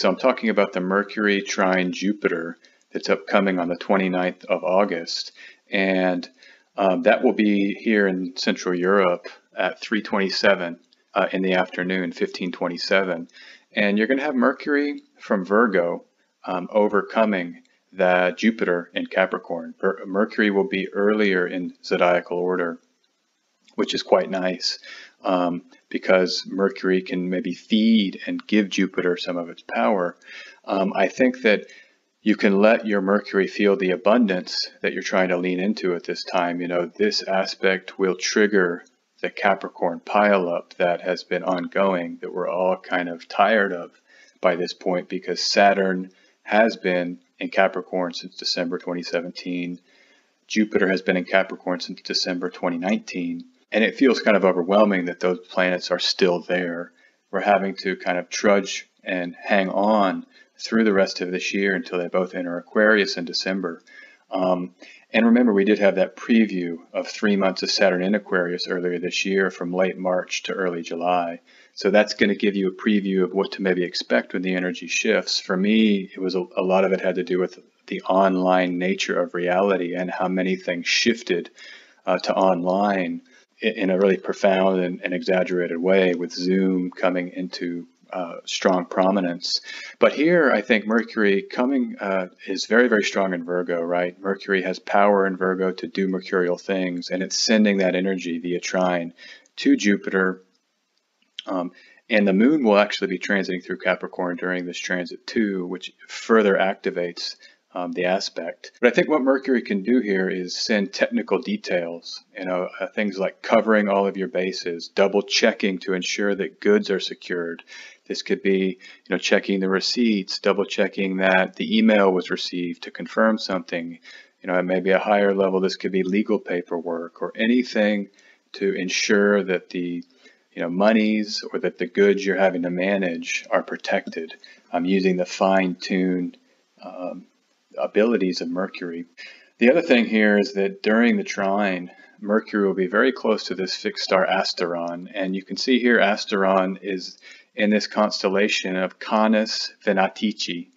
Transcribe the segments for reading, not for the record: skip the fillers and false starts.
So I'm talking about the Mercury trine Jupiter that's upcoming on the 29th of August. And that will be here in Central Europe at 3:27 in the afternoon, 15:27. And you're going to have Mercury from Virgo overcoming the Jupiter in Capricorn. Mercury will be earlier in zodiacal order, which is quite nice because Mercury can maybe feed and give Jupiter some of its power. I think that you can let your Mercury feel the abundance that you're trying to lean into at this time. You know, this aspect will trigger the Capricorn pileup that has been ongoing, that we're all kind of tired of by this point, because Saturn has been in Capricorn since December 2017. Jupiter has been in Capricorn since December 2019. And it feels kind of overwhelming that those planets are still there. We're having to kind of trudge and hang on through the rest of this year until they both enter Aquarius in December. And remember, we did have that preview of 3 months of Saturn in Aquarius earlier this year from late March to early July. So that's going to give you a preview of what to maybe expect when the energy shifts. For me, it was a lot of it had to do with the online nature of reality and how many things shifted to online in a really profound and exaggerated way, with Zoom coming into strong prominence. But here, I think Mercury coming is very, very strong in Virgo, right? Mercury has power in Virgo to do mercurial things, and it's sending that energy via trine to Jupiter. And the moon will actually be transiting through Capricorn during this transit too, which further activates the aspect. But I think what Mercury can do here is send technical details, things like covering all of your bases, double checking to ensure that goods are secured. This could be, checking the receipts, double checking that the email was received to confirm something. At maybe a higher level, this could be legal paperwork or anything to ensure that the monies or that the goods you're having to manage are protected. I'm using the fine-tuned abilities of Mercury. The other thing here is that during the trine, Mercury will be very close to this fixed star Asteron, and you can see here Asteron is in this constellation of Canis Venatici.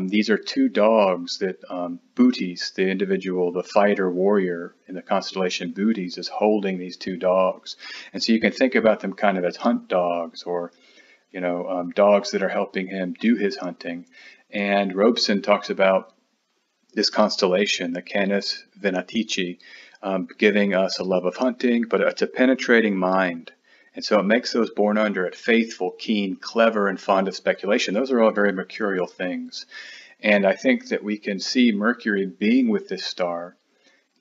These are two dogs that Bootes, the individual, the fighter warrior in the constellation Bootes, is holding these two dogs. And so you can think about them kind of as hunt dogs, or dogs that are helping him do his hunting. And Robeson talks about this constellation, the Canis Venatici, giving us a love of hunting, but it's a penetrating mind. And so it makes those born under it faithful, keen, clever, and fond of speculation. Those are all very mercurial things. And I think that we can see Mercury being with this star,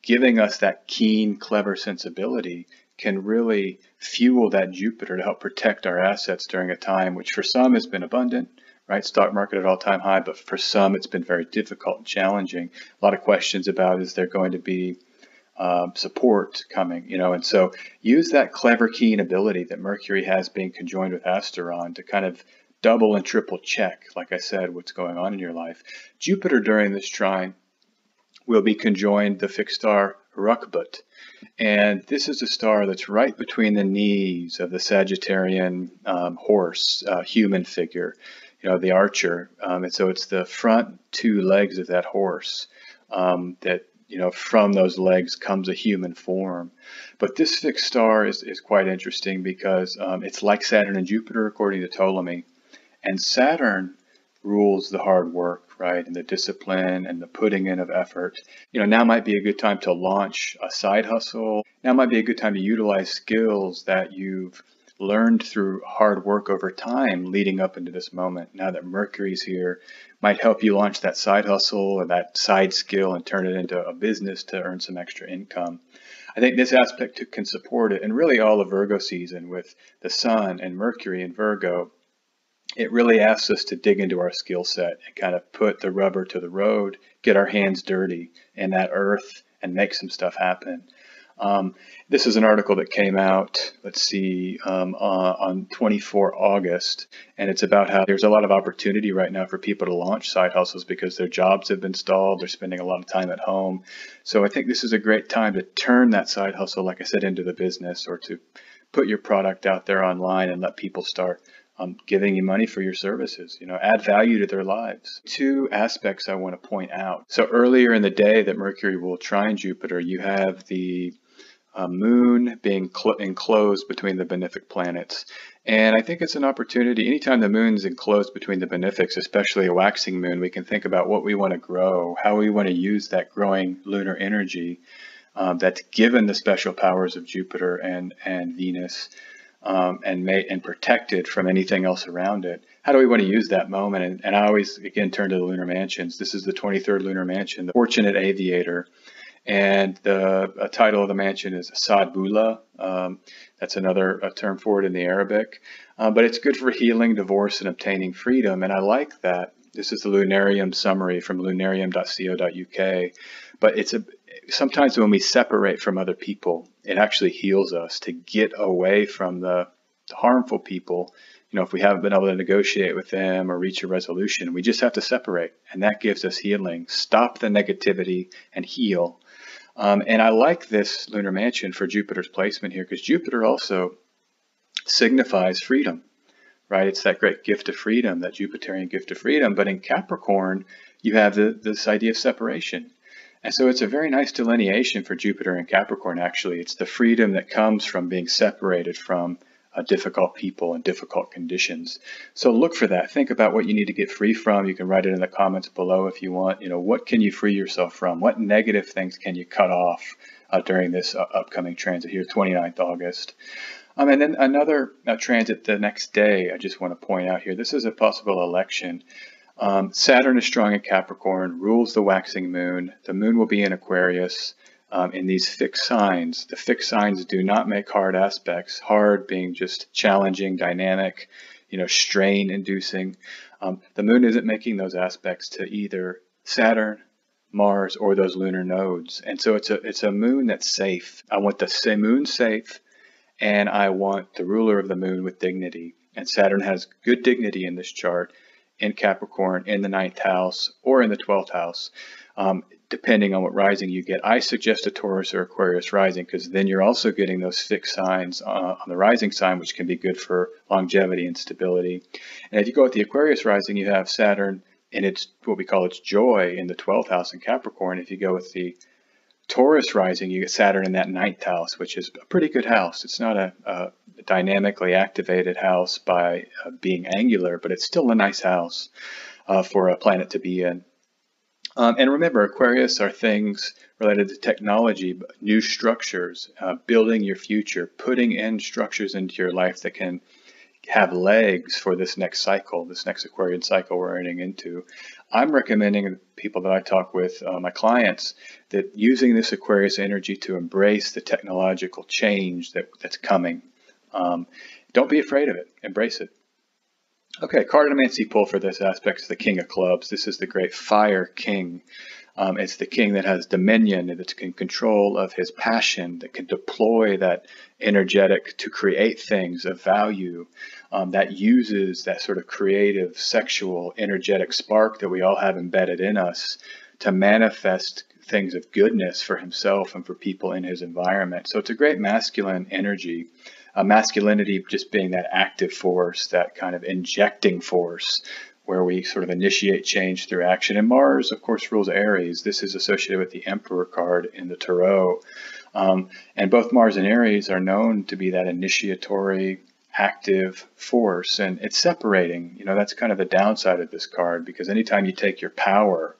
giving us that keen, clever sensibility, can really fuel that Jupiter to help protect our assets during a time which for some has been abundant, right? Stock market at all-time high, but for some it's been very difficult and challenging. A lot of questions about, is there going to be support coming, and so use that clever, keen ability that Mercury has being conjoined with Asteron to kind of double and triple check, like I said, what's going on in your life. Jupiter during this trine will be conjoined the fixed star Rukbut, and this is a star that's right between the knees of the Sagittarian horse, human figure, the archer, and so it's the front two legs of that horse that from those legs comes a human form. But this fixed star is quite interesting because it's like Saturn and Jupiter according to Ptolemy. And Saturn rules the hard work, right? And the discipline and the putting in of effort. Now might be a good time to launch a side hustle. Now might be a good time to utilize skills that you've learned through hard work over time leading up into this moment. Now that Mercury's here, might help you launch that side hustle or that side skill and turn it into a business to earn some extra income. I think this aspect can support it, and really all of Virgo season with the Sun and Mercury in Virgo, it really asks us to dig into our skill set and kind of put the rubber to the road, get our hands dirty in that earth and make some stuff happen. This is an article that came out, on 24 August, and it's about how there's a lot of opportunity right now for people to launch side hustles because their jobs have been stalled, they're spending a lot of time at home. So I think this is a great time to turn that side hustle, like I said, into the business, or to put your product out there online and let people start giving you money for your services, add value to their lives. Two aspects I want to point out. So earlier in the day that Mercury will trine Jupiter, you have the moon being enclosed between the benefic planets. And I think it's an opportunity, anytime the moon's enclosed between the benefics, especially a waxing moon, we can think about what we want to grow, how we want to use that growing lunar energy that's given the special powers of Jupiter and Venus, and protected from anything else around it. How do we want to use that moment? And I always, again, turn to the lunar mansions. This is the 23rd lunar mansion, the Fortunate Aviator. And the title of the mansion is Sadbula. That's another term for it in the Arabic. But it's good for healing, divorce, and obtaining freedom. And I like that. This is the Lunarium summary from lunarium.co.uk. But sometimes when we separate from other people, it actually heals us to get away from the harmful people. If we haven't been able to negotiate with them or reach a resolution, we just have to separate. And that gives us healing. Stop the negativity and heal. And I like this lunar mansion for Jupiter's placement here, because Jupiter also signifies freedom, right? It's that great gift of freedom, that Jupiterian gift of freedom. But in Capricorn, you have this idea of separation. And so it's a very nice delineation for Jupiter and Capricorn, actually. It's the freedom that comes from being separated from difficult people and difficult conditions. So look for that. Think about what you need to get free from. You can write it in the comments below if you want. What can you free yourself from? What negative things can you cut off during this upcoming transit here, 29th August? And then another transit the next day, I just want to point out here. This is a possible election. Saturn is strong in Capricorn, rules the waxing moon. The moon will be in Aquarius. In these fixed signs. The fixed signs do not make hard aspects, hard being just challenging, dynamic, strain inducing. The moon isn't making those aspects to either Saturn, Mars, or those lunar nodes. And so it's a moon that's safe. I want the moon safe, and I want the ruler of the moon with dignity. And Saturn has good dignity in this chart in Capricorn, in the 9th house, or in the 12th house. Depending on what rising you get. I suggest a Taurus or Aquarius rising, because then you're also getting those fixed signs on the rising sign, which can be good for longevity and stability. And if you go with the Aquarius rising, you have Saturn in its what we call its joy in the 12th house in Capricorn. If you go with the Taurus rising, you get Saturn in that 9th house, which is a pretty good house. It's not a dynamically activated house by being angular, but it's still a nice house for a planet to be in. And remember, Aquarius are things related to technology, new structures, building your future, putting in structures into your life that can have legs for this next cycle, this next Aquarian cycle we're entering into. I'm recommending people that I talk with, my clients, that using this Aquarius energy to embrace the technological change that's coming. Don't be afraid of it. Embrace it. Okay, cardiomancy pull for this aspect is the King of Clubs. This is the great Fire King. It's the king that has dominion, that can control of his passion, that can deploy that energetic to create things of value, that uses that sort of creative, sexual, energetic spark that we all have embedded in us to manifest things of goodness for himself and for people in his environment. So it's a great masculine energy. Masculinity just being that active force, that kind of injecting force where we sort of initiate change through action. And Mars, of course, rules Aries. This is associated with the Emperor card in the Tarot. And both Mars and Aries are known to be that initiatory, active force. And it's separating. That's kind of the downside of this card, because anytime you take your power,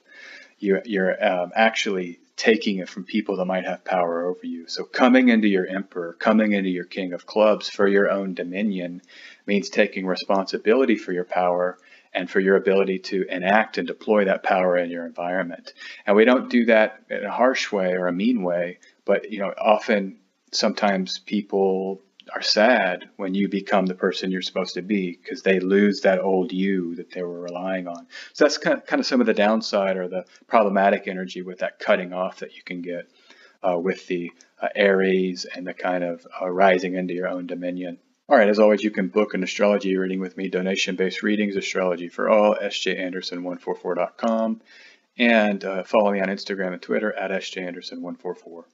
you're actually taking it from people that might have power over you. So coming into your Emperor, coming into your King of Clubs for your own dominion means taking responsibility for your power and for your ability to enact and deploy that power in your environment. And we don't do that in a harsh way or a mean way, but often sometimes people are sad when you become the person you're supposed to be, because they lose that old you that they were relying on. So that's kind of some of the downside or the problematic energy with that cutting off that you can get with the Aries and the kind of rising into your own dominion. All right, as always, you can book an astrology reading with me, donation-based readings, Astrology for All, sjanderson144.com, and follow me on Instagram and Twitter at sjanderson144.